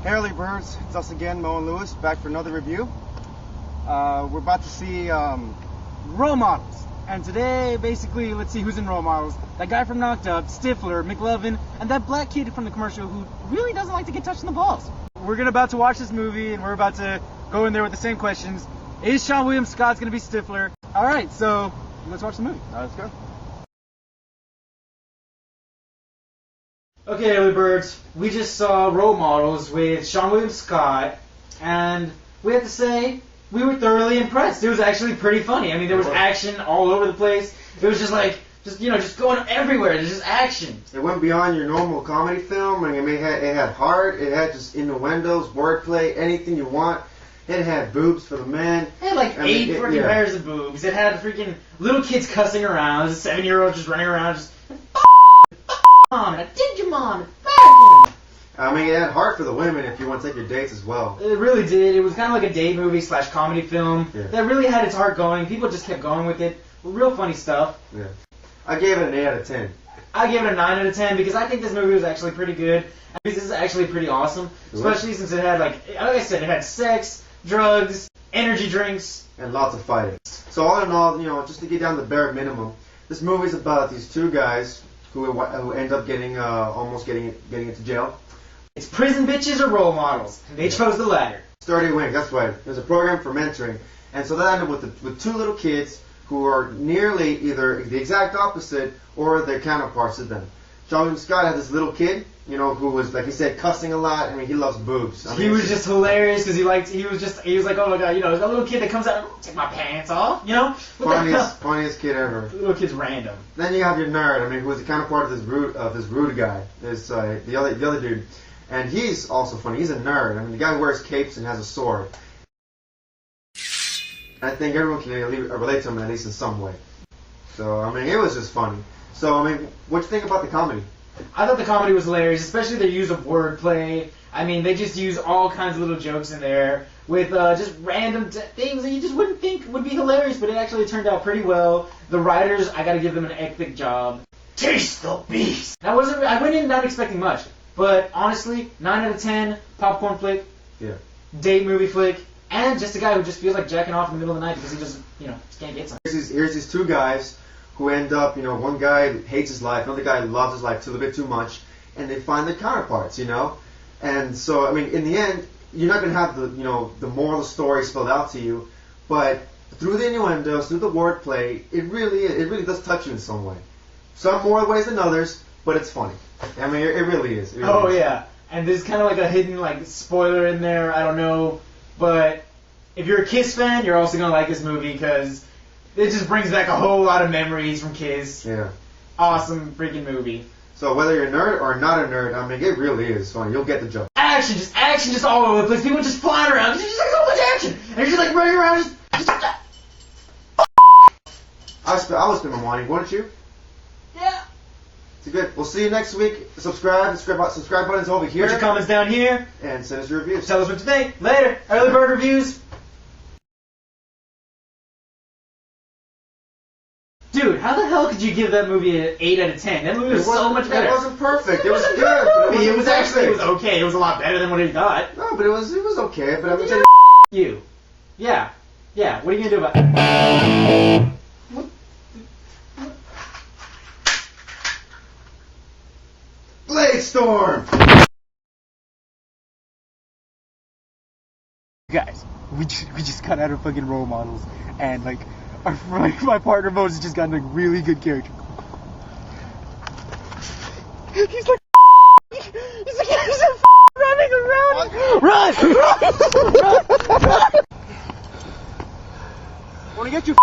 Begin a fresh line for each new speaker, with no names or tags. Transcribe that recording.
Hey REV.birds, it's us again, Mo and Lewis, back for another review. We're about to see role models. And today, basically, let's see who's in role models. That guy from Knocked Up, Stifler, McLovin, and that black kid from the commercial who really doesn't like to get touched in the balls. We're about to watch this movie, and we're about to go in there with the same questions. Is Sean William Scott's going to be Stifler? Alright, so let's watch the movie.
Let's go.
Okay, REV.birds, we just saw Role Models with Sean William Scott, and we have to say, we were thoroughly impressed. It was actually pretty funny. I mean, there was action all over the place. It was just going everywhere. There's just action.
It went beyond your normal comedy film. I mean, it had heart. It had just innuendos, wordplay, anything you want. It had boobs for the men.
It had like eight freaking pairs of boobs. It had freaking little kids cussing around. 7-year-olds just running around, just mom, and I did your mom.
I mean, it had heart for the women if you want to take your dates as well.
It really did. It was kind of like a date movie / comedy film that really had its heart going. People just kept going with it. Real funny stuff.
Yeah. I gave it an 8 out of 10.
I gave it a 9 out of 10 because I think this movie was actually pretty good. This is actually pretty awesome, especially since it had, like I said, it had sex, drugs, energy drinks,
and lots of fighting. So all in all, just to get down to the bare minimum, this movie's about these two guys who end up almost getting into jail.
It's prison bitches or role models. And they chose the latter.
Sturdy Wings, that's right. There's a program for mentoring. And so that ended with two little kids who are nearly either the exact opposite or their counterparts to them. Sean William Scott had this little kid, who was, like he said, cussing a lot. I mean, he loves boobs. I mean,
he was just hilarious because he was like, oh my god, there's a little kid that comes out, take my pants off,
Funniest kid ever.
The little kid's random.
Then you have your nerd, I mean, who was the counterpart of this rude guy, the other dude. And he's also funny. He's a nerd. I mean, the guy who wears capes and has a sword. I think everyone can relate to him at least in some way. So, I mean, it was just funny. So, I mean, what do you think about the comedy?
I thought the comedy was hilarious, especially their use of wordplay. I mean, they just use all kinds of little jokes in there with just random things that you just wouldn't think would be hilarious, but it actually turned out pretty well. The writers, I gotta give them an epic job. Taste the beast! I went in not expecting much. But honestly, 9 out of 10, popcorn flick, date movie flick, and just a guy who just feels like jacking off in the middle of the night because he just, just can't get something.
Here's these two guys who end up, one guy hates his life, another guy loves his life a little bit too much, and they find their counterparts, And so, I mean, in the end, you're not going to have the moral story spelled out to you, but through the innuendos, through the wordplay, it really does touch you in some way. Some more ways than others, but it's funny. I mean, it really is.
Yeah. And there's kind of like a hidden spoiler in there. I don't know. But if you're a Kiss fan, you're also going to like this movie because it just brings back a whole lot of memories from Kiss.
Yeah.
Awesome freaking movie.
So whether you're a nerd or not a nerd, I mean, it really is funny. You'll get the joke.
Action just all over the place. People just flying around. There's just so much action. And you're just running around.
I would spend my money, wouldn't you?
Yeah.
Good. We'll see you next week. Subscribe button's over here.
Put your comments down here.
And send us your reviews.
Tell us what you think. Later. REV.bird reviews. Dude, how the hell could you give that movie an 8 out of 10? That movie was so much better.
It wasn't perfect. It was good.
It was okay. It was a lot better than what he thought.
No, but it was okay. But I mean,
you. Yeah. What are you gonna do about it?
Blade Storm!
Guys, we just got out of fucking role models, and my partner Moses just got really good character. He's running around. Run! Wanna get you?